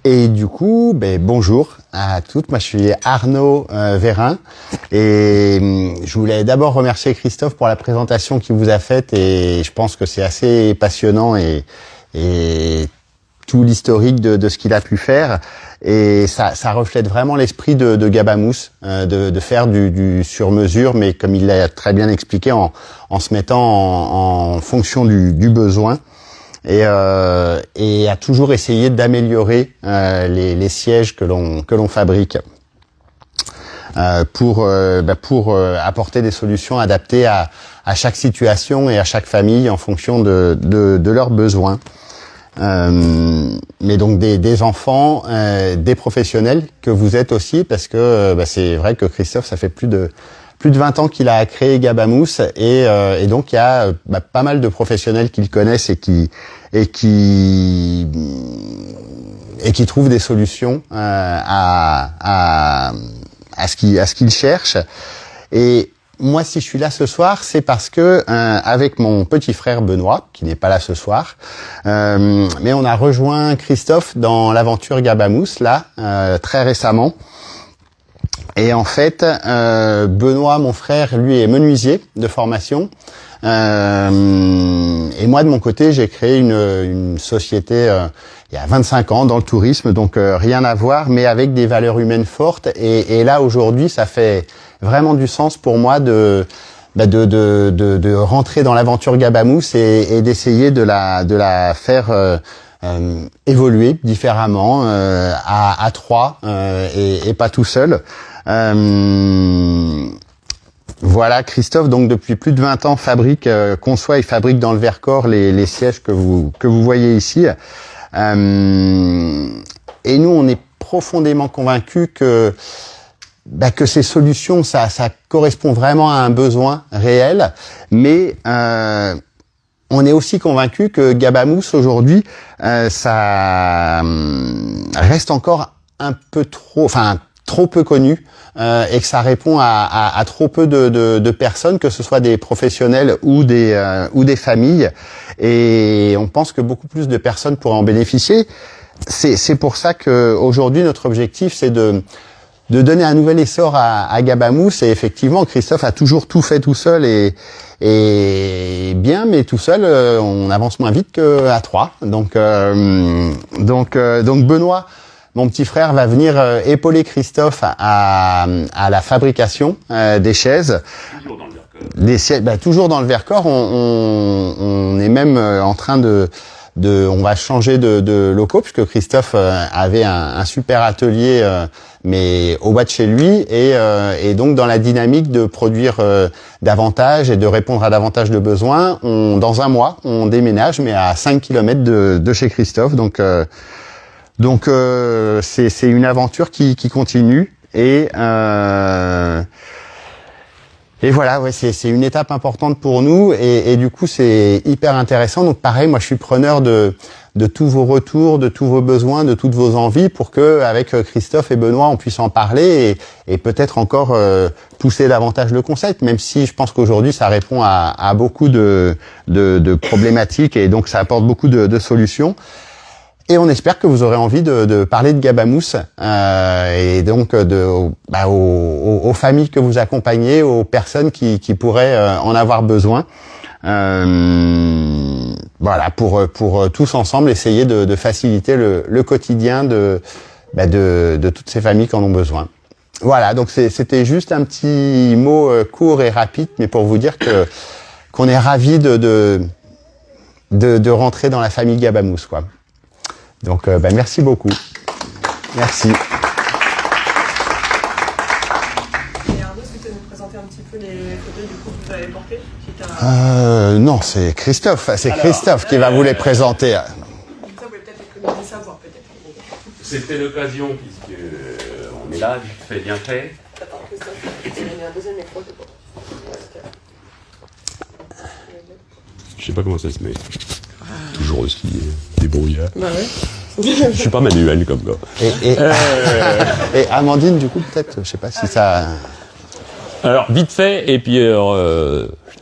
Et du coup, bonjour à toutes. Moi, je suis Arnaud Vérin et je voulais d'abord remercier Christophe pour la présentation qu'il vous a faite et je pense que c'est assez passionnant et tout l'historique de ce qu'il a pu faire et ça reflète vraiment l'esprit de Gabamous, de faire du sur-mesure, mais comme il l'a très bien expliqué, en se mettant en fonction du besoin. Et a toujours essayé d'améliorer les sièges que l'on fabrique pour apporter des solutions adaptées à chaque situation et à chaque famille en fonction de leurs besoins. Mais donc des enfants, des professionnels que vous êtes aussi, parce que c'est vrai que Christophe, ça fait plus de 20 ans qu'il a créé Gabamous et donc il y a pas mal de professionnels qui le connaissent et qui trouvent des solutions à ce qu'ils cherchent. Et moi, si je suis là ce soir, c'est parce que avec mon petit frère Benoît, qui n'est pas là ce soir, mais on a rejoint Christophe dans l'aventure Gabamous là très récemment. Et en fait, Benoît, mon frère, lui est menuisier de formation. Et moi, de mon côté, j'ai créé une société il y a 25 ans dans le tourisme, donc rien à voir, mais avec des valeurs humaines fortes. Et là, aujourd'hui, ça fait vraiment du sens pour moi de rentrer dans l'aventure Gabamous et d'essayer de la faire évoluer différemment à trois et pas tout seul. Voilà, Christophe, donc depuis plus de 20 ans, conçoit et fabrique dans le Vercors les sièges que vous voyez ici. Et nous, on est profondément convaincus que ces solutions, ça correspond vraiment à un besoin réel, mais on est aussi convaincus que Gabamous aujourd'hui, ça reste encore un peu trop peu connu et que ça répond à trop peu de personnes, que ce soit des professionnels ou des familles. Et on pense que beaucoup plus de personnes pourraient en bénéficier. C'est pour ça que aujourd'hui notre objectif, c'est de donner un nouvel essor à Gabamous. Et effectivement, Christophe a toujours tout fait tout seul et bien, mais tout seul, on avance moins vite qu'à trois. Donc Benoît, mon petit frère, va venir épauler Christophe à la fabrication des chaises. Toujours dans le Vercors. Les sièges, toujours dans le Vercors. On est même en train on va changer de locaux, puisque Christophe avait un super atelier, mais au bas de chez lui, et donc dans la dynamique de produire davantage et de répondre à davantage de besoins, dans un mois, on déménage, mais à 5 km de chez Christophe. Donc c'est une aventure qui continue et voilà, ouais, c'est une étape importante pour nous et du coup c'est hyper intéressant. Donc pareil, moi je suis preneur de tous vos retours, de tous vos besoins, de toutes vos envies pour que avec Christophe et Benoît on puisse en parler et peut-être encore pousser davantage le concept, même si je pense qu'aujourd'hui ça répond à beaucoup de problématiques et donc ça apporte beaucoup de solutions. Et on espère que vous aurez envie de parler de Gabamous et donc aux familles que vous accompagnez, aux personnes qui pourraient en avoir besoin. Voilà, pour tous ensemble essayer de faciliter le quotidien de toutes ces familles qui en ont besoin. Voilà, donc c'était juste un petit mot court et rapide, mais pour vous dire qu'on est ravis de rentrer dans la famille Gabamous, quoi. Donc, merci beaucoup. Merci. Et Arnaud, est-ce que tu peux nous présenter un petit peu les fauteuils du coup que vous avez portés? Non, c'est Christophe. C'est Christophe qui va vous les présenter. Ça, vous pouvez peut-être économiser savoir, peut-être. C'était l'occasion, puisque on est là, vite fait, bien fait. Attends, Christophe, tu m'as mis un deuxième micro, c'est bon. Je sais pas comment ça se met. Toujours aussi débrouillard. Bah ouais. Je suis pas manuel comme gars. Et Amandine, du coup, peut-être, je sais pas si ça... Alors, vite fait, et puis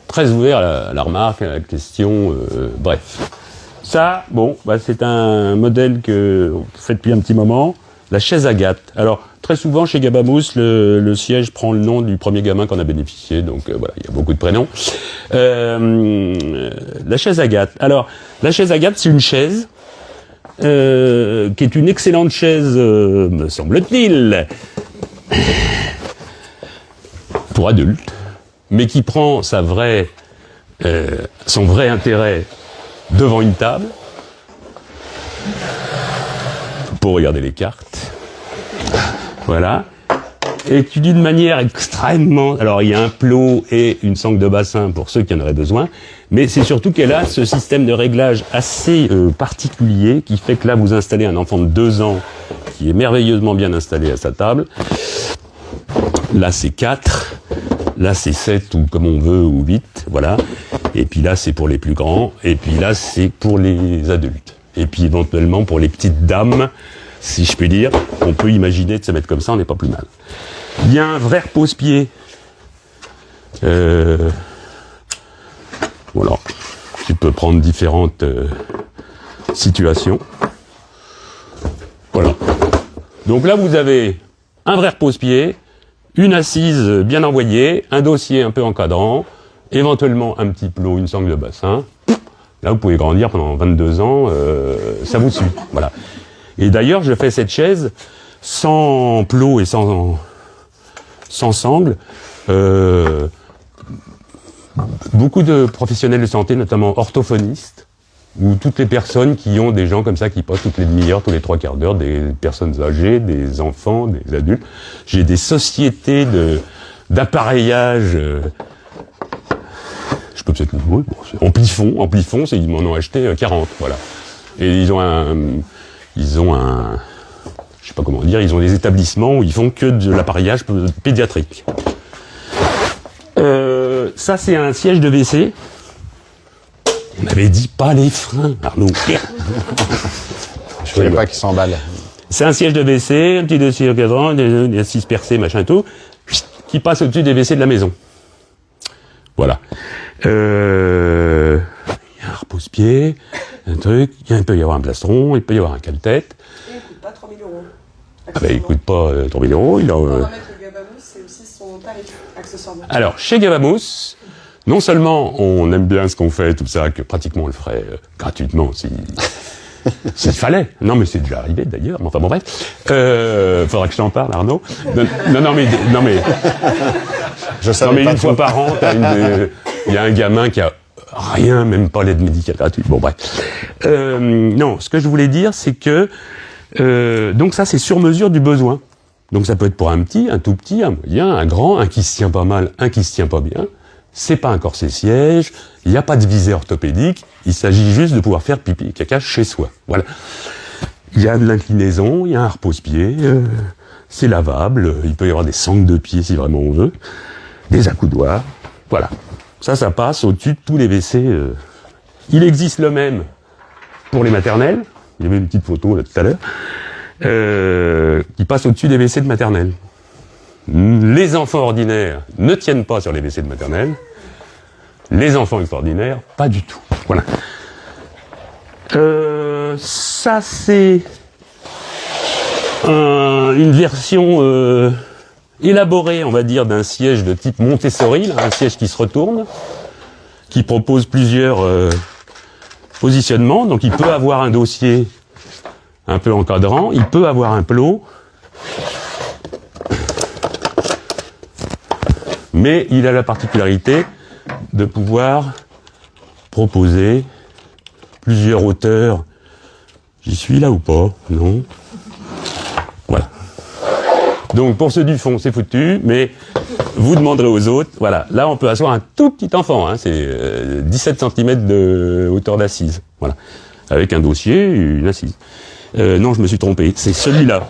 très ouvert à la remarque, à la question, bref. Ça, bon, c'est un modèle que on fait depuis un petit moment. La chaise Agathe. Alors, très souvent, chez Gabamous, le siège prend le nom du premier gamin qu'on a bénéficié. Donc, voilà, il y a beaucoup de prénoms. La chaise Agathe. Alors, la chaise Agathe, c'est une chaise qui est une excellente chaise, me semble-t-il, pour adultes, mais qui prend son vrai intérêt devant une table, pour regarder les cartes. Voilà. Et qui d'une manière extrêmement... Alors, il y a un plot et une sangle de bassin pour ceux qui en auraient besoin, mais c'est surtout qu'elle a ce système de réglage assez particulier qui fait que là, vous installez un enfant de 2 ans qui est merveilleusement bien installé à sa table. Là, c'est 4. Là, c'est 7 ou comme on veut, ou 8. Voilà. Et puis là, c'est pour les plus grands. Et puis là, c'est pour les adultes. Et puis éventuellement, pour les petites dames, si je puis dire, on peut imaginer de se mettre comme ça, on n'est pas plus mal. Il y a un vrai repose-pied. Voilà. Tu peux prendre différentes situations. Voilà. Donc là, vous avez un vrai repose-pied, une assise bien envoyée, un dossier un peu encadrant, éventuellement un petit plot, une sangle de bassin. Là, vous pouvez grandir pendant 22 ans, ça vous suit. Voilà. Et d'ailleurs, je fais cette chaise sans plot et sans sangle. Beaucoup de professionnels de santé, notamment orthophonistes, ou toutes les personnes qui ont des gens comme ça qui passent toutes les demi-heures, tous les 3/4 d'heure, des personnes âgées, des enfants, des adultes. J'ai des sociétés d'appareillage. Je peux peut-être le jouer. Amplifon, ils m'en ont acheté 40, voilà. Et ils ont je sais pas comment dire, ils ont des établissements où ils font que de l'appareillage pédiatrique. Ça, c'est un siège de WC. On avait dit pas les freins, Arnaud. Je voulais pas qu'il s'emballe. C'est un siège de WC, un petit dossier encadrant, des assises percées, machin tout, qui passe au-dessus des WC de la maison. Voilà. Il y a un repose-pied, un truc, il peut y avoir un plastron, il peut y avoir un cale-tête. Et il coûte pas 3 000 euros. Ah ben, il coûte pas 3 000 euros. On va mettre le Gabamous, c'est aussi son tarif, accessoirement. Alors, chez Gabamous, non seulement on aime bien ce qu'on fait, tout ça, que pratiquement on le ferait gratuitement s'il fallait. Non, mais c'est déjà arrivé d'ailleurs. Enfin bon, bref. Faudra que je t'en parle, Arnaud. Non, mais. Je savais non, mais pas une fois par an, il y a un gamin qui a rien, même pas l'aide médicale gratuite. Bon, bref. Non, ce que je voulais dire, c'est que donc ça, c'est sur mesure du besoin. Donc ça peut être pour un petit, un tout petit, un moyen, un grand, un qui se tient pas mal, un qui se tient pas bien. C'est pas un corset siège, il n'y a pas de visée orthopédique, il s'agit juste de pouvoir faire pipi et caca chez soi. Voilà. Il y a de l'inclinaison, il y a un repose-pied, c'est lavable, il peut y avoir des sangles de pied si vraiment on veut, des accoudoirs, voilà. Ça passe au-dessus de tous les WC. Il existe le même pour les maternelles, il y avait une petite photo là tout à l'heure, qui passe au-dessus des WC de maternelle. Les enfants ordinaires ne tiennent pas sur les WC de maternelle. Les enfants extraordinaires, pas du tout. Voilà. Ça, c'est une version élaborée, on va dire, d'un siège de type Montessori, là, un siège qui se retourne, qui propose plusieurs positionnements. Donc, il peut avoir un dossier un peu encadrant, il peut avoir un plot, mais il a la particularité de pouvoir proposer plusieurs hauteurs. J'y suis là ou pas? Non. Voilà. Donc pour ceux du fond, c'est foutu, mais vous demanderez aux autres. Voilà. Là, on peut asseoir un tout petit enfant. Hein, c'est 17 cm de hauteur d'assise. Voilà. Avec un dossier et une assise. Non, je me suis trompé. C'est celui-là,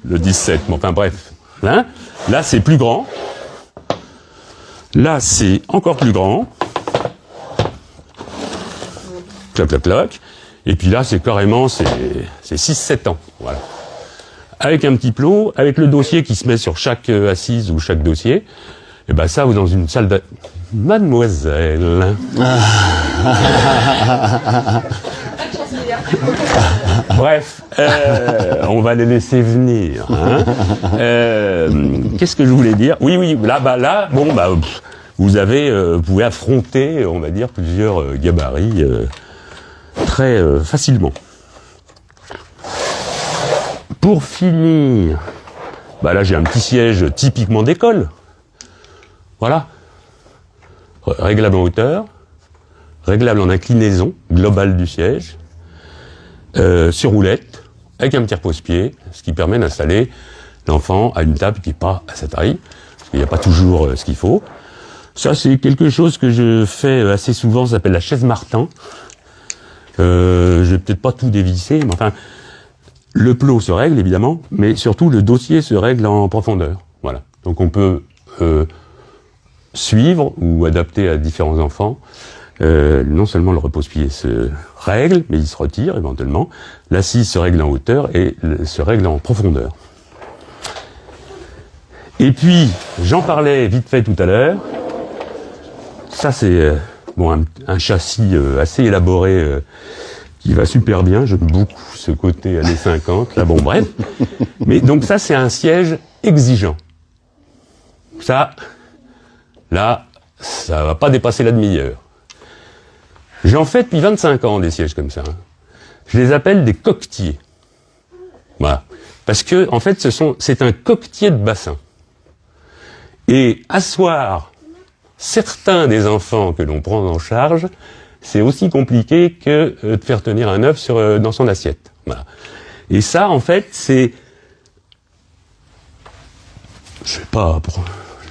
le 17. Bon, enfin bref. Hein, là, c'est plus grand. Là, c'est encore plus grand. Clac, clac, clac. Et puis là, c'est carrément, c'est 6-7 ans. Voilà. Avec un petit plot, avec le dossier qui se met sur chaque assise ou chaque dossier. Et ben ça, vous dans une salle de... Mademoiselle. Bref, on va les laisser venir. Hein. Qu'est-ce que je voulais dire? Oui, là, vous pouvez affronter, on va dire, plusieurs gabarits très facilement. Pour finir, là j'ai un petit siège typiquement d'école. Voilà. Réglable en hauteur, réglable en inclinaison globale du siège, sur roulette, avec un petit repose-pied, ce qui permet d'installer l'enfant à une table qui n'est pas à sa taille, parce qu'il n'y a pas toujours ce qu'il faut. Ça, c'est quelque chose que je fais assez souvent, ça s'appelle la chaise Martin. Je vais peut-être pas tout dévisser, mais enfin, le plot se règle, évidemment, mais surtout, le dossier se règle en profondeur. Voilà. Donc, on peut suivre ou adapter à différents enfants. Non seulement le repose-pied se règle, mais il se retire éventuellement. L'assise se règle en hauteur et se règle en profondeur. Et puis, j'en parlais vite fait tout à l'heure. Ça, c'est un châssis assez élaboré qui va super bien. J'aime beaucoup ce côté années 50. Là, bref. Mais donc ça, c'est un siège exigeant. Ça, là, ça va pas dépasser la demi-heure. J'en fais depuis 25 ans des sièges comme ça. Hein. Je les appelle des coquetiers. Voilà. Parce que, en fait, c'est un coquetier de bassin. Et asseoir certains des enfants que l'on prend en charge, c'est aussi compliqué que de faire tenir un œuf dans son assiette. Voilà. Et ça, en fait, c'est... Je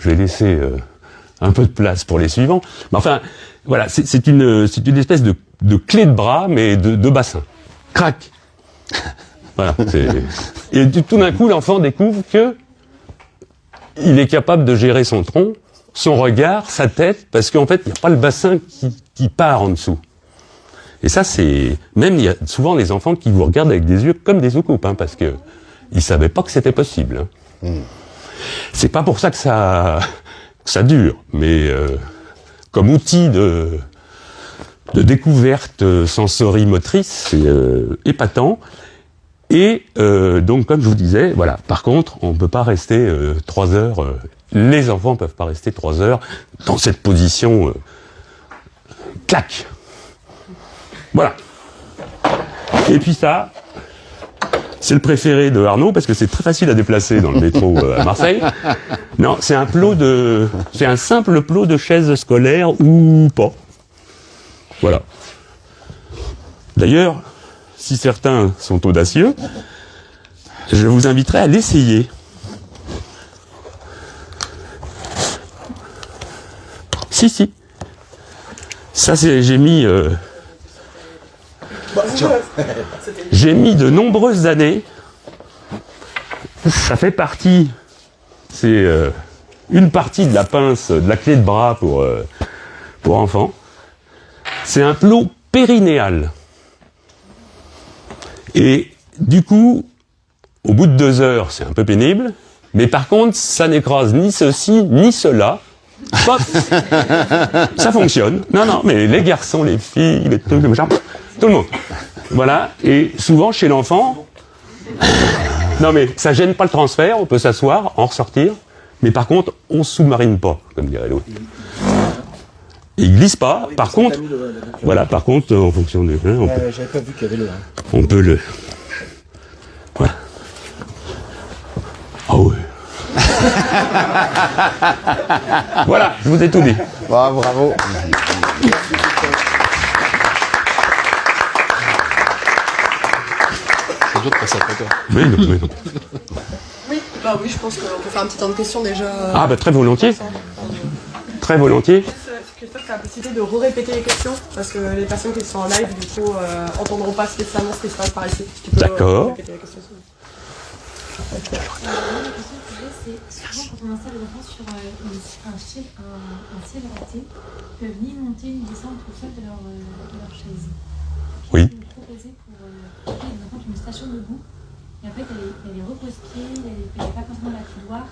vais laisser un peu de place pour les suivants. Mais enfin, voilà, c'est une espèce de clé de bras, mais de bassin. Crac. Voilà. Et tout d'un coup, l'enfant découvre que il est capable de gérer son tronc, son regard, sa tête, parce qu'en fait, il n'y a pas le bassin qui part en dessous. Et ça, c'est... Même, il y a souvent des enfants qui vous regardent avec des yeux comme des soucoupes, hein, parce que ils savaient pas que c'était possible. Hein. C'est pas pour ça que ça dure, mais comme outil de découverte sensorimotrice, c'est épatant. Et donc, comme je vous disais, voilà. Par contre, on ne peut pas rester 3 heures. Les enfants ne peuvent pas rester 3 heures dans cette position. Clac. Voilà. Et puis ça, c'est le préféré de Arnaud parce que c'est très facile à déplacer dans le métro à Marseille. Non, c'est un simple plot de chaise scolaire ou pas. Voilà. D'ailleurs, si certains sont audacieux, je vous inviterai à l'essayer. Si. Ça, j'ai mis de nombreuses années. Ça fait partie. C'est une partie de la pince, de la clé de bras pour enfants. C'est un plot périnéal. Et du coup, au bout de 2 heures, c'est un peu pénible. Mais par contre, ça n'écrase ni ceci, ni cela. Pop. Ça fonctionne. Non, mais les garçons, les filles, les trucs, les machins, tout le monde. Voilà. Et souvent, chez l'enfant, non mais ça gêne pas le transfert, on peut s'asseoir, en ressortir. Mais par contre, on sous-marine pas, comme dirait l'autre. Il glisse pas. Par contre, voilà. Par contre, en fonction des, j'avais pas vu qu'il y avait le. On peut le. Voilà. Ah oui. Voilà, je vous ai tout dit. Bravo. C'est dur de passer après toi. Mais non. Oui, je pense qu'on peut faire un petit temps de questions déjà. Ah, très volontiers. Très volontiers. Christophe, tu as la possibilité de répéter les questions parce que les personnes qui sont en live, du coup, entendront pas spécialement ce qui se passe par ici. Tu peux répéter les questions. Souvent, quand on installe les enfants sur un siège adapté, ils peuvent ni monter ni descendre tout seul de leur chaise. Oui. Qu'est-ce que vous proposez pour les enfants qui ont une station debout et en fait, il y a les repose-pieds, il n'y a pas forcément la couloir,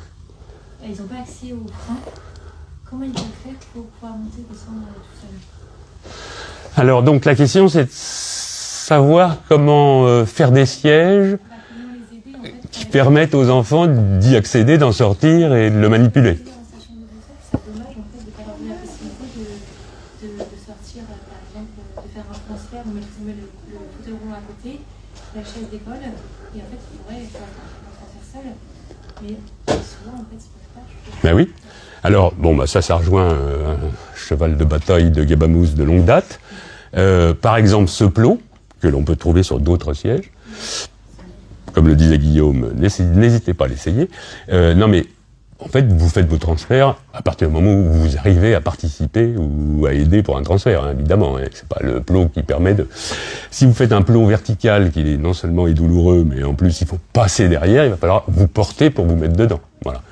ils n'ont pas accès au frein. Comment ils peuvent faire pour pouvoir monter et descendre tout seul? Alors, donc, la question, c'est savoir comment faire des sièges Comment les aider, en fait, qui permettent aux enfants d'y accéder, d'en sortir et de le manipuler. en station de moteur, c'est dommage en fait de ne pas avoir eu la possibilité de sortir, par exemple, de faire un transfert, on met le fauteuil roulant à côté, la chaise d'école, et en fait, il pourrait faire un transfert seul, mais souvent, en fait, ils ne peuvent pas. Ben oui. Alors, bon, bah ça rejoint un cheval de bataille de Gabamous de longue date. Par exemple, ce plot, que l'on peut trouver sur d'autres sièges, comme le disait Guillaume, n'hésitez pas à l'essayer. Non mais, en fait, vous faites vos transferts à partir du moment où vous arrivez à participer ou à aider pour un transfert, hein, évidemment. Hein. C'est pas le plot qui permet de... Si vous faites un plot vertical qui est non seulement est douloureux, mais en plus il faut passer derrière, il va falloir vous porter pour vous mettre dedans. Voilà.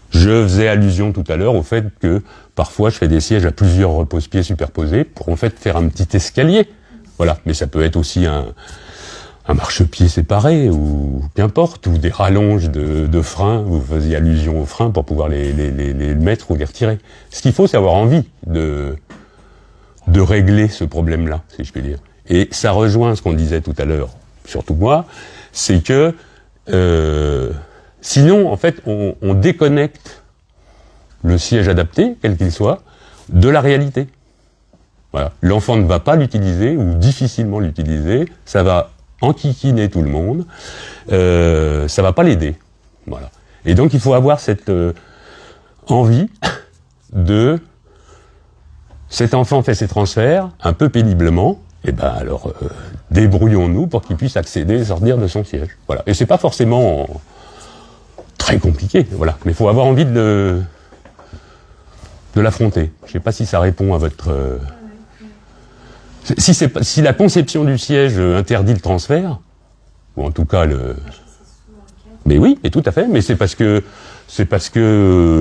Je faisais allusion tout à l'heure au fait que parfois je fais des sièges à plusieurs repose-pieds superposés pour en fait faire un petit escalier. Voilà. Mais ça peut être aussi un marchepied séparé ou qu'importe, ou des rallonges de freins. Vous faisiez allusion aux freins pour pouvoir les mettre ou les retirer. Ce qu'il faut, c'est avoir envie de régler ce problème-là, si je puis dire. Et ça rejoint ce qu'on disait tout à l'heure, surtout moi, c'est que sinon, en fait, on déconnecte le siège adapté, quel qu'il soit, de la réalité. Voilà. L'enfant ne va pas l'utiliser, ou difficilement l'utiliser, ça va enquiquiner tout le monde, ça va pas l'aider. Voilà. Et donc, il faut avoir cette envie de... Cet enfant fait ses transferts, un peu péniblement, et ben alors, débrouillons-nous pour qu'il puisse accéder et sortir de son siège. Voilà. Et c'est pas forcément... très compliqué, voilà. Mais il faut avoir envie de l'affronter. Je ne sais pas si ça répond à votre... Si la conception du siège interdit le transfert, ou en tout cas le... Mais oui, et tout à fait, mais c'est parce que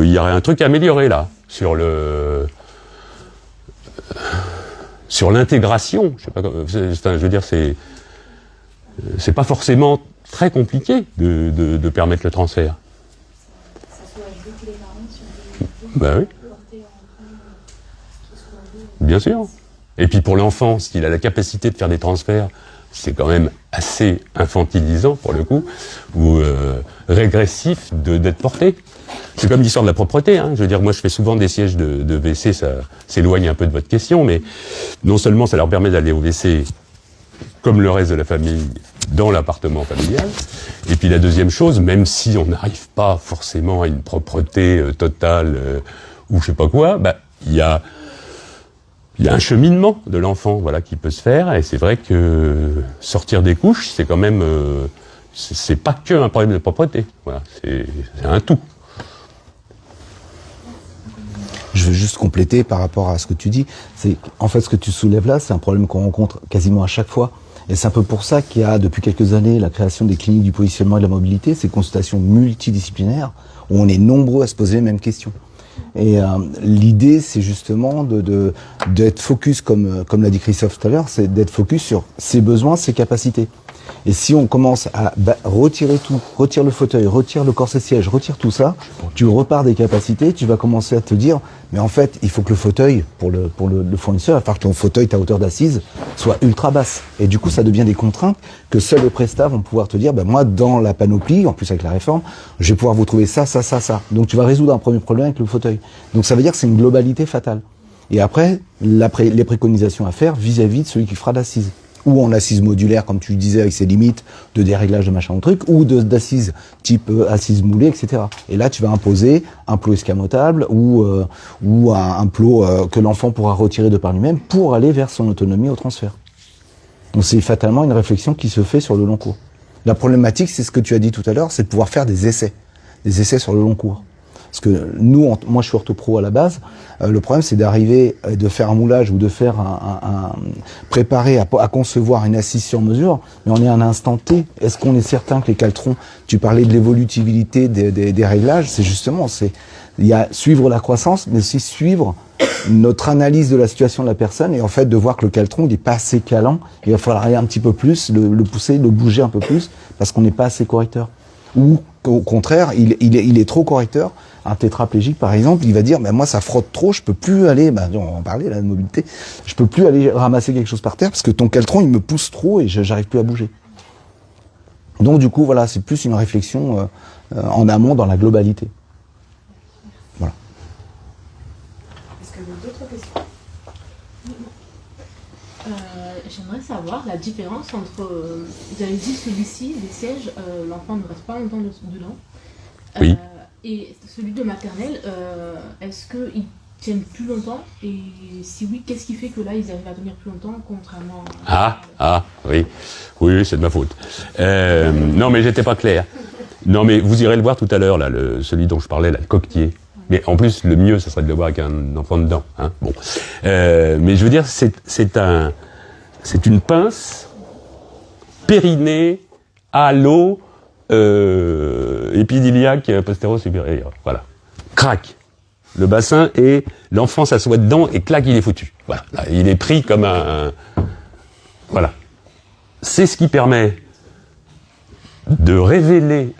il y aurait un truc à améliorer là, sur l'intégration. Je sais pas, je veux dire, c'est pas forcément très compliqué de permettre le transfert. Ben oui. Bien sûr. Et puis pour l'enfant, s'il a la capacité de faire des transferts, c'est quand même assez infantilisant pour le coup, ou régressif d'être porté. C'est comme l'histoire de la propreté. Hein. Je veux dire, moi je fais souvent des sièges de WC, ça s'éloigne un peu de votre question, mais non seulement ça leur permet d'aller au WC comme le reste de la famille dans l'appartement familial, et puis la deuxième chose, même si on n'arrive pas forcément à une propreté totale ou je sais pas quoi, bah il y a un cheminement de l'enfant, voilà, qui peut se faire, et c'est vrai que sortir des couches, c'est quand même, c'est pas que un problème de propreté, voilà, c'est un tout. Je veux juste compléter par rapport à ce que tu dis. C'est en fait ce que tu soulèves là, c'est un problème qu'on rencontre quasiment à chaque fois. Et c'est un peu pour ça qu'il y a depuis quelques années la création des cliniques du positionnement et de la mobilité, ces consultations multidisciplinaires où on est nombreux à se poser les mêmes questions. Et l'idée, c'est justement d'être focus, comme l'a dit Christophe tout à l'heure, c'est d'être focus sur ses besoins, ses capacités. Et si on commence à retirer tout, retire le fauteuil, retire le corset siège, retire tout ça, tu repars des capacités, tu vas commencer à te dire, mais en fait, il faut que le fauteuil, pour le fournisseur, il va falloir que ton fauteuil, ta hauteur d'assise, soit ultra basse. Et du coup, ça devient des contraintes que seuls les prestats vont pouvoir te dire, moi, dans la panoplie, en plus avec la réforme, je vais pouvoir vous trouver ça, ça, ça, ça. Donc tu vas résoudre un premier problème avec le fauteuil. Donc ça veut dire que c'est une globalité fatale. Et après, les préconisations à faire vis-à-vis de celui qui fera l'assise. Ou en assise modulaire, comme tu le disais, avec ses limites de déréglage de machin ou truc, ou d'assise type assise moulée, etc. Et là, tu vas imposer un plot escamotable ou un plot que l'enfant pourra retirer de par lui-même pour aller vers son autonomie au transfert. Donc c'est fatalement une réflexion qui se fait sur le long cours. La problématique, c'est ce que tu as dit tout à l'heure, c'est de pouvoir faire des essais sur le long cours. Parce que nous, moi je suis orthopro à la base, le problème c'est d'arriver, de faire un moulage ou de faire préparer à concevoir une assise sur mesure, mais on est à un instant T. Est-ce qu'on est certain que les caltrons, tu parlais de l'évolutivité des réglages, c'est justement, il y a suivre la croissance, mais aussi suivre notre analyse de la situation de la personne et en fait de voir que le caltron il n'est pas assez calant, il va falloir aller un petit peu plus, le pousser, le bouger un peu plus, parce qu'on n'est pas assez correcteur. Ou au contraire, il est trop correcteur, Un tétraplégique, par exemple, il va dire, moi, ça frotte trop, je peux plus aller, on va en parler, là, de mobilité, je peux plus aller ramasser quelque chose par terre parce que ton caltron, il me pousse trop et j'arrive plus à bouger. Donc, du coup, voilà, c'est plus une réflexion en amont dans la globalité. Voilà. Est-ce que vous avez d'autres questions? J'aimerais savoir la différence entre, vous avez dit celui-ci, les sièges, l'enfant ne reste pas longtemps dedans. Oui. Et celui de maternelle, est-ce qu'ils tiennent plus longtemps? Et si oui, qu'est-ce qui fait que là, ils arrivent à tenir plus longtemps, contrairement à... Oui, c'est de ma faute. Non, mais j'étais pas clair. Non, mais vous irez le voir tout à l'heure, là, celui dont je parlais, là, le coquetier. Mais en plus, le mieux, ce serait de le voir avec un enfant dedans. Hein. Bon. Mais je veux dire, c'est une pince périnée à l'eau épidilyaque postéro-supérieur. Voilà. Crac. Le bassin et l'enfant s'assoit dedans et clac, il est foutu. Voilà. Là, il est pris comme un... Voilà. C'est ce qui permet de révéler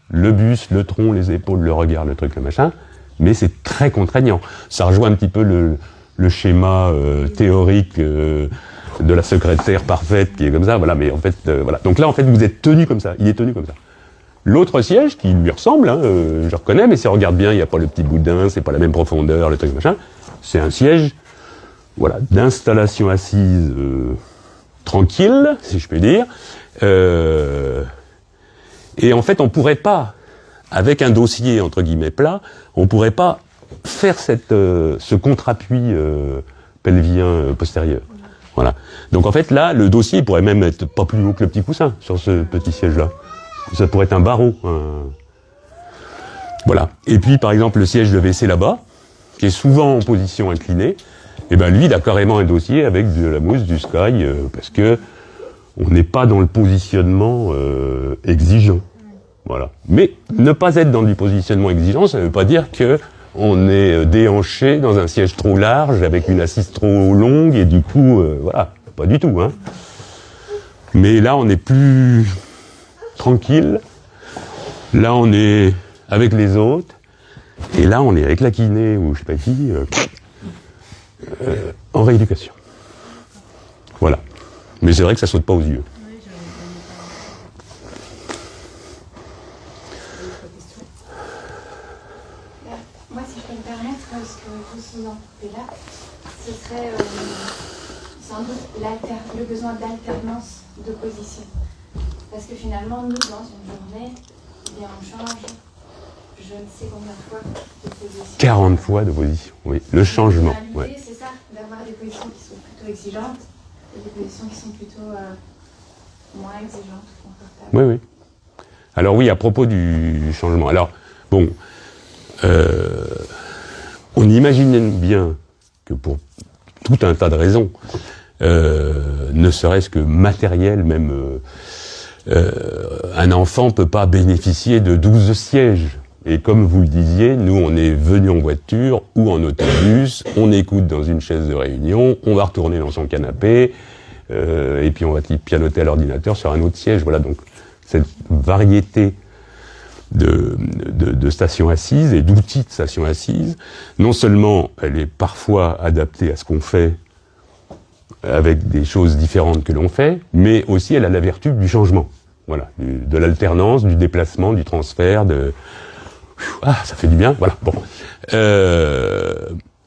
le buste, le tronc, les épaules, le regard, le truc, le machin, mais c'est très contraignant. Ça rejoint un petit peu le schéma théorique de la secrétaire parfaite qui est comme ça, voilà, mais en fait, voilà. Donc là, en fait, vous êtes tenu comme ça, il est tenu comme ça. L'autre siège, qui lui ressemble, hein, je reconnais, mais si on regarde bien, il n'y a pas le petit boudin, c'est pas la même profondeur, le truc, machin, c'est un siège, voilà, d'installation assise tranquille, si je puis dire, et en fait, on pourrait pas, avec un dossier entre guillemets plat, on pourrait pas faire ce contre-appui pelvien postérieur. Voilà. Donc en fait, là, le dossier il pourrait même être pas plus haut que le petit coussin sur ce petit siège-là. Ça pourrait être un barreau. Voilà. Et puis, par exemple, le siège de WC là-bas, qui est souvent en position inclinée, et ben lui, il a carrément un dossier avec de la mousse, du sky, parce que on n'est pas dans le positionnement exigeant. Voilà. Mais ne pas être dans du positionnement exigeant, ça ne veut pas dire que on est déhanché dans un siège trop large, avec une assise trop longue, et du coup, voilà, pas du tout. Hein. Mais là, on est plus tranquille. Là, on est avec les autres. Et là, on est avec la kiné, ou je sais pas qui, en rééducation. Voilà. Mais c'est vrai que ça saute pas aux yeux. Moi, si je peux me permettre, ce que vous sous-entendez là, ce serait sans doute le besoin d'alternance de position. Parce que finalement, nous, dans une journée, eh bien, on change je ne sais combien de fois de position. 40 fois de position, oui. Le changement. L'idée, Ouais. c'est ça, d'avoir des positions qui sont plutôt exigeantes et des positions qui sont plutôt moins exigeantes, confortables. Oui, oui. Alors oui, à propos du changement. Alors, bon, on imagine bien que pour tout un tas de raisons, ne serait-ce que matériel, même un enfant peut pas bénéficier de 12 sièges. Et comme vous le disiez, nous on est venus en voiture ou en autobus, on écoute dans une chaise de réunion, on va retourner dans son canapé, et puis on va pianoter à l'ordinateur sur un autre siège. Voilà, donc cette variété de stations assises et d'outils de stations assises, non seulement elle est parfois adaptée à ce qu'on fait avec des choses différentes que l'on fait, mais aussi elle a la vertu du changement. Voilà, de l'alternance, du déplacement, du transfert, ça fait du bien, voilà, bon.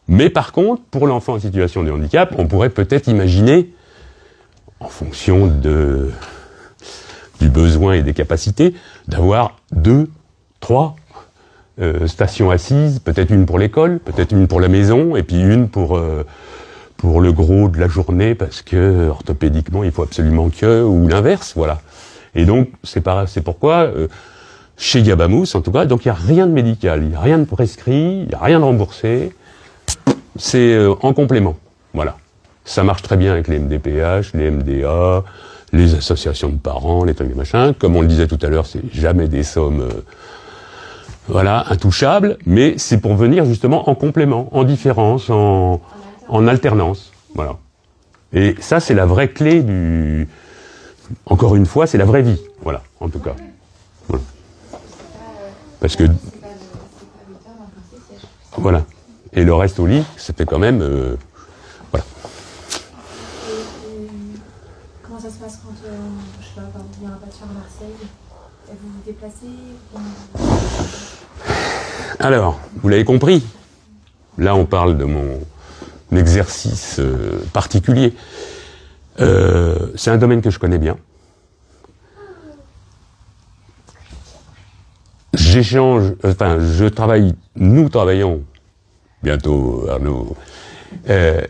Mais par contre, pour l'enfant en situation de handicap, on pourrait peut-être imaginer, en fonction du besoin et des capacités, d'avoir 2, 3 stations assises, peut-être une pour l'école, peut-être une pour la maison, et puis une pour le gros de la journée, parce que orthopédiquement, il faut absolument ou l'inverse, voilà. Et donc, c'est pourquoi, chez Gabamous, en tout cas, donc il n'y a rien de médical, il n'y a rien de prescrit, il n'y a rien de remboursé, c'est en complément, voilà. Ça marche très bien avec les MDPH, les MDA, les associations de parents, les trucs et machins. Comme on le disait tout à l'heure, c'est jamais des sommes, voilà, intouchables, mais c'est pour venir justement en complément, en différence, en alternance, voilà. Et ça, c'est la vraie clé encore une fois, c'est la vraie vie, voilà, en tout cas. Voilà. Parce que... C'est pas 8 heures Voilà. Et le reste au lit, ça fait quand même... voilà. Comment ça se passe quand, je sais pas, quand vous venez un patient à Marseille, vous vous déplacez Alors, vous l'avez compris, là on parle de mon exercice particulier. C'est un domaine que je connais bien. Nous travaillons, bientôt Arnaud,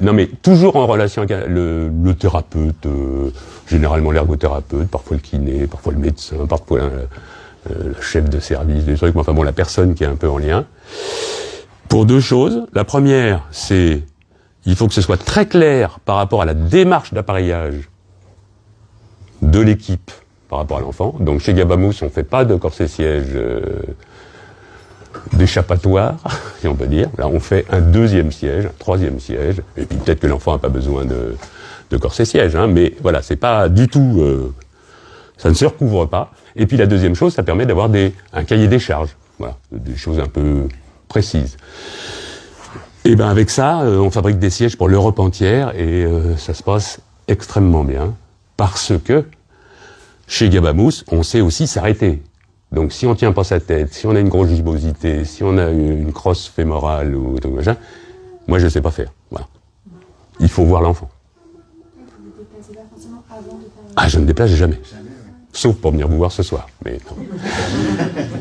non mais toujours en relation avec le thérapeute, généralement l'ergothérapeute, parfois le kiné, parfois le médecin, parfois le chef de service, des trucs, enfin bon, la personne qui est un peu en lien. Pour deux choses. La première, c'est il faut que ce soit très clair par rapport à la démarche d'appareillage de l'équipe par rapport à l'enfant. Donc chez Gabamous, on ne fait pas de corset-siège d'échappatoire, si on peut dire. Là, on fait un deuxième siège, un troisième siège, et puis peut-être que l'enfant n'a pas besoin de corset-siège, hein, mais voilà, c'est pas du tout... ça ne se recouvre pas. Et puis la deuxième chose, ça permet d'avoir un cahier des charges, voilà, des choses un peu précises. Et ben avec ça, on fabrique des sièges pour l'Europe entière, et ça se passe extrêmement bien, parce que chez Gabamous, on sait aussi s'arrêter. Donc si on tient pas sa tête, si on a une grosse gibbosité, si on a une crosse fémorale ou tout machin, moi je sais pas faire. Voilà. Il faut voir l'enfant. Ah, je ne me déplace jamais. Sauf pour venir vous voir ce soir. Mais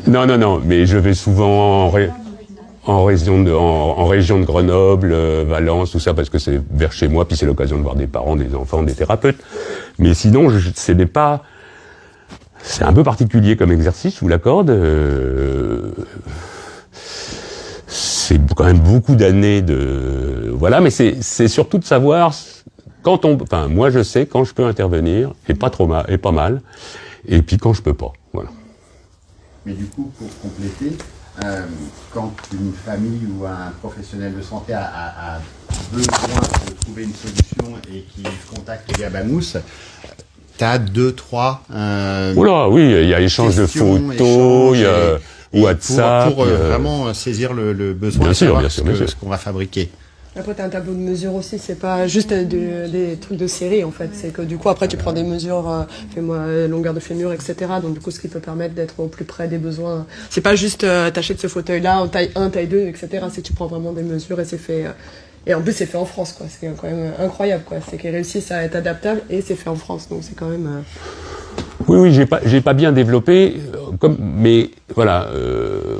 non. non, mais je vais souvent en région de Grenoble, Valence, tout ça, parce que c'est vers chez moi, puis c'est l'occasion de voir des parents, des enfants, des thérapeutes. Mais sinon, c'est un peu particulier comme exercice, je vous l'accorde. C'est quand même beaucoup d'années voilà, mais c'est surtout de savoir moi je sais quand je peux intervenir, et pas trop mal, et pas mal, et puis quand je peux pas, voilà. Mais du coup, pour compléter, quand une famille ou un professionnel de santé a besoin de trouver une solution et qu'il contacte Gabamous, t'as 2, 3... Oula, oui, il y a échange de photos, il y a WhatsApp... Pour vraiment saisir le besoin de savoir ce qu'on va fabriquer. Après, tu as un tableau de mesure aussi, c'est pas juste des trucs de série en fait. C'est que du coup, après, tu prends des mesures, longueur de fémur, etc. Donc, du coup, ce qui peut permettre d'être au plus près des besoins. C'est pas juste t'achètes ce fauteuil-là en taille 1, taille 2, etc. C'est tu prends vraiment des mesures et c'est fait. Et en plus, c'est fait en France, quoi. C'est quand même incroyable, quoi. C'est qu'ils réussissent à être adaptables et c'est fait en France. Donc, c'est quand même. Oui, j'ai pas bien développé, mais voilà,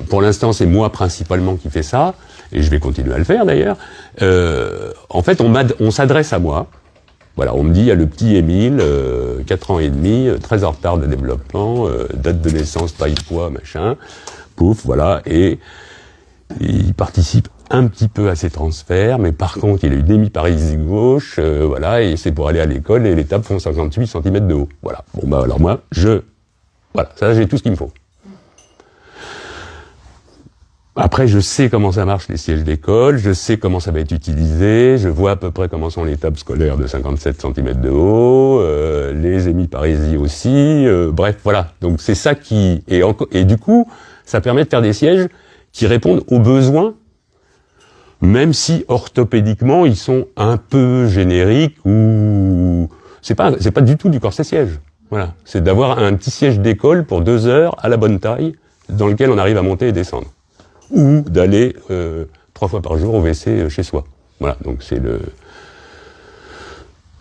pour l'instant, c'est moi principalement qui fais ça. Et je vais continuer à le faire d'ailleurs. En fait, on s'adresse à moi. Voilà, on me dit, il y a le petit Émile, 4 ans et demi, très en retard de développement, date de naissance, taille, poids, machin, pouf, voilà, et il participe un petit peu à ces transferts, mais par contre, il a une hémiparésie gauche, voilà, et c'est pour aller à l'école, et les tables font 58 cm de haut. Voilà. Bon, bah alors moi, voilà, ça j'ai tout ce qu'il me faut. Après, je sais comment ça marche les sièges d'école, je sais comment ça va être utilisé, je vois à peu près comment sont les tables scolaires de 57 cm de haut, les hémiparésies aussi, bref, voilà. Donc c'est ça qui... Et du coup, ça permet de faire des sièges qui répondent aux besoins, même si orthopédiquement, ils sont un peu génériques ou... C'est pas du tout du corset-siège. Voilà. C'est d'avoir un petit siège d'école pour 2 heures à la bonne taille, dans lequel on arrive à monter et descendre. Ou d'aller 3 fois par jour au WC chez soi. Voilà, donc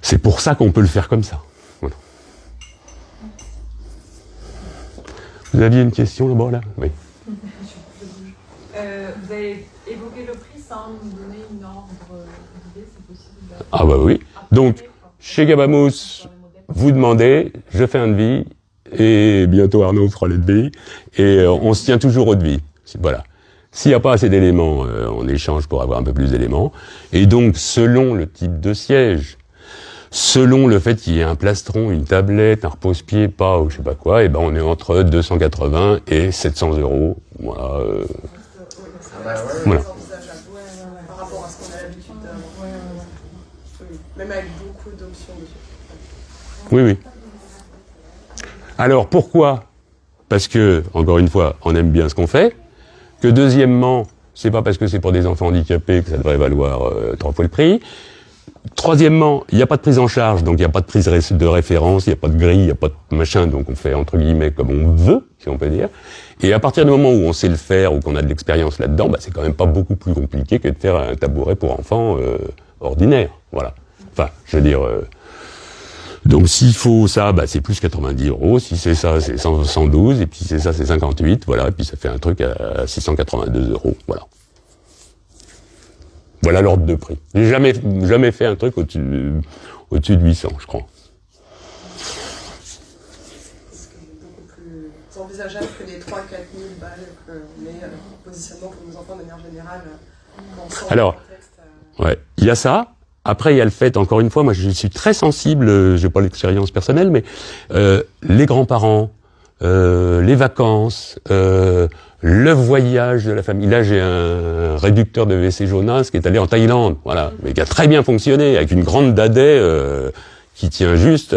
c'est pour ça qu'on peut le faire comme ça. Voilà. Vous aviez une question là-bas, là? Oui. Vous avez évoqué le prix sans nous donner une ordre d'idée, c'est possible? Ah bah oui. Donc, chez Gabamous, vous demandez, je fais un devis, et bientôt Arnaud fera les devis, et on se tient toujours au devis. Voilà. S'il n'y a pas assez d'éléments, on échange pour avoir un peu plus d'éléments. Et donc, selon le type de siège, selon le fait qu'il y ait un plastron, une tablette, un repose-pied, pas ou je sais pas quoi, et ben on est entre 280 et 700 €. Voilà. Voilà. Par rapport à ce qu'on a l'habitude d'avoir. Même avec beaucoup d'options dessus. Oui. Alors, pourquoi? Parce que, encore une fois, on aime bien ce qu'on fait. Que deuxièmement, c'est pas parce que c'est pour des enfants handicapés que ça devrait valoir 3 fois le prix. Troisièmement, il n'y a pas de prise en charge, donc il n'y a pas de prise de référence, il n'y a pas de grille, il n'y a pas de machin, donc on fait entre guillemets comme on veut, si on peut dire. Et à partir du moment où on sait le faire ou qu'on a de l'expérience là-dedans, bah, c'est quand même pas beaucoup plus compliqué que de faire un tabouret pour enfants ordinaire. Voilà. Enfin, je veux dire. Donc s'il faut ça, bah, c'est plus 90 €. Si c'est ça, c'est 112. Et puis si c'est ça, c'est 58. Voilà. Et puis ça fait un truc à 682 €. Voilà. Voilà l'ordre de prix. J'ai jamais fait un truc au-dessus de 800, je crois. C'est beaucoup plus envisageable que les 3 000 à 4 000 balles qu'on met positionnement pour nos enfants de manière générale. Alors, ouais, il y a ça. Après, il y a le fait, encore une fois, moi je suis très sensible, j'ai pas l'expérience personnelle, mais les grands-parents, les vacances, le voyage de la famille. Là, j'ai un réducteur de WC Jonas qui est allé en Thaïlande, voilà, mais qui a très bien fonctionné, avec une grande dadais qui tient juste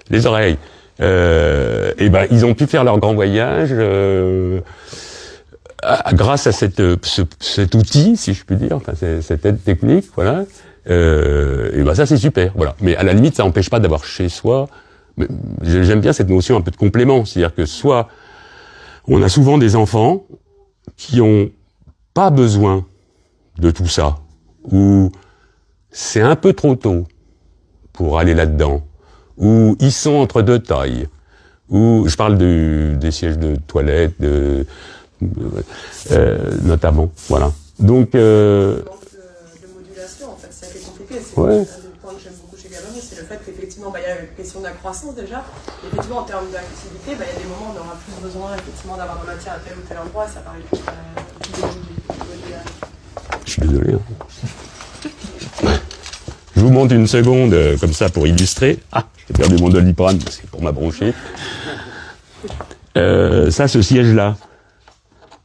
les oreilles. Et ben, ils ont pu faire leur grand voyage grâce à cet outil, si je puis dire, enfin cette aide technique, voilà. Et ben ça c'est super, voilà. Mais à la limite, ça n'empêche pas d'avoir chez soi. J'aime bien cette notion un peu de complément, c'est-à-dire que soit on a souvent des enfants qui ont pas besoin de tout ça, ou c'est un peu trop tôt pour aller là-dedans, ou ils sont entre deux tailles, ou je parle des sièges de toilette, notamment, voilà. Donc de modulation, en fait, c'est assez compliqué. C'est ouais. un des points que j'aime beaucoup chez Gabon, c'est le fait qu'effectivement, bah, il y a la question de la croissance déjà. Et effectivement, en termes d'activité, bah, il y a des moments où on aura plus besoin effectivement d'avoir de la matière à tel ou tel endroit. Ça paraît plus Je suis désolé. Hein. Je vous montre une seconde comme ça pour illustrer. Ah, j'ai perdu mon Doliprane, c'est pour ma bronchite. Ça, ce siège-là.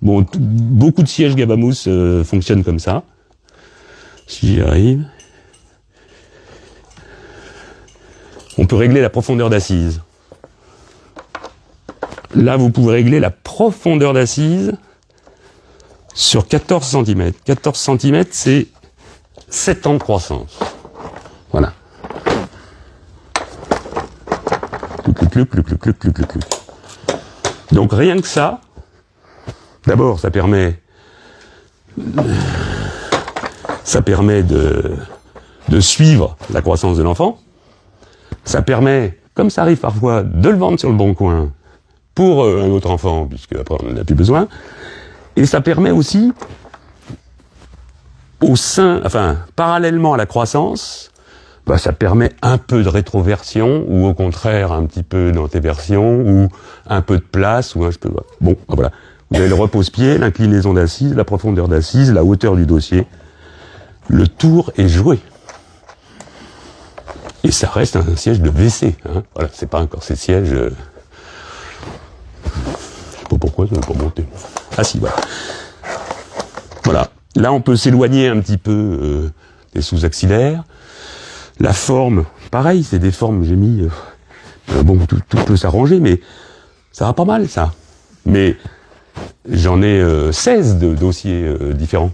Bon, beaucoup de sièges Gabamous fonctionnent comme ça. Si j'y arrive. On peut régler la profondeur d'assise. Là, vous pouvez régler la profondeur d'assise sur 14 cm. 14 cm, c'est 7 ans de croissance. Voilà. Donc rien que ça, d'abord, ça permet de suivre la croissance de l'enfant. Ça permet, comme ça arrive parfois, de le vendre sur le bon coin pour un autre enfant, puisque après on n'en a plus besoin. Et ça permet aussi, parallèlement à la croissance, bah, ça permet un peu de rétroversion, ou au contraire un petit peu d'antéversion, ou un peu de place, ou bon, voilà. Vous avez le repose-pied, l'inclinaison d'assise, la profondeur d'assise, la hauteur du dossier. Le tour est joué. Et ça reste un siège de WC. Hein. Voilà, c'est pas un corset siège. Je sais pas pourquoi, ça va pas monter. Ah si, voilà. Voilà. Là, on peut s'éloigner un petit peu des sous-axillaires. La forme, pareil, c'est des formes, j'ai mis... bon, tout peut s'arranger, mais ça va pas mal, ça. Mais j'en ai 16 de dossiers différents.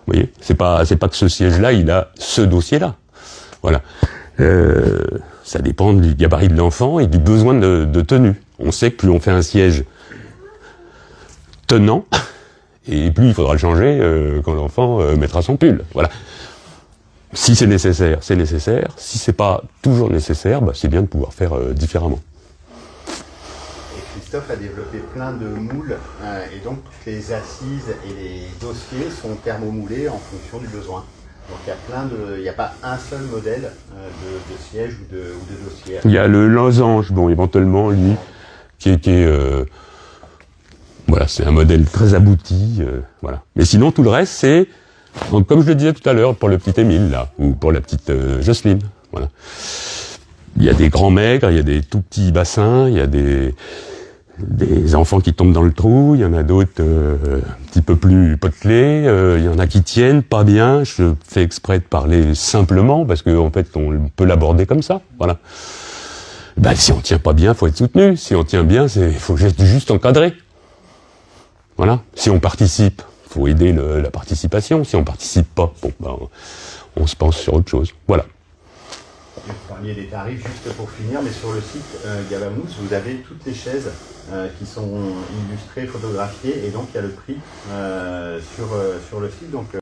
Vous voyez, c'est pas que ce siège-là, il a ce dossier-là. Voilà. Ça dépend du gabarit de l'enfant et du besoin de tenue. On sait que plus on fait un siège tenant, et plus il faudra le changer quand l'enfant mettra son pull. Voilà. Si c'est nécessaire, c'est nécessaire. Si c'est pas toujours nécessaire, bah, c'est bien de pouvoir faire différemment. Et Christophe a développé plein de moules, et donc toutes les assises et les dossiers sont thermomoulés en fonction du besoin. Donc il n'y a pas un seul modèle de siège ou de dossier. Il y a le losange, bon, éventuellement, lui, qui est voilà, c'est un modèle très abouti, voilà. Mais sinon, tout le reste, c'est, comme je le disais tout à l'heure, pour le petit Émile, là, ou pour la petite Jocelyne, voilà. Il y a des grands maigres, il y a des tout petits bassins, il y a des enfants qui tombent dans le trou, il y en a d'autres un petit peu plus potelés, il y en a qui tiennent pas bien. Je fais exprès de parler simplement parce que en fait on peut l'aborder comme ça, voilà. Ben, si on tient pas bien, faut être soutenu. Si on tient bien, faut juste encadrer. Voilà. Si on participe, faut aider la participation. Si on participe pas, bon, ben, on se pense sur autre chose. Voilà. Vous parliez des tarifs, juste pour finir, mais sur le site Gabamous, vous avez toutes les chaises qui sont illustrées, photographiées, et donc il y a le prix sur le site. Donc,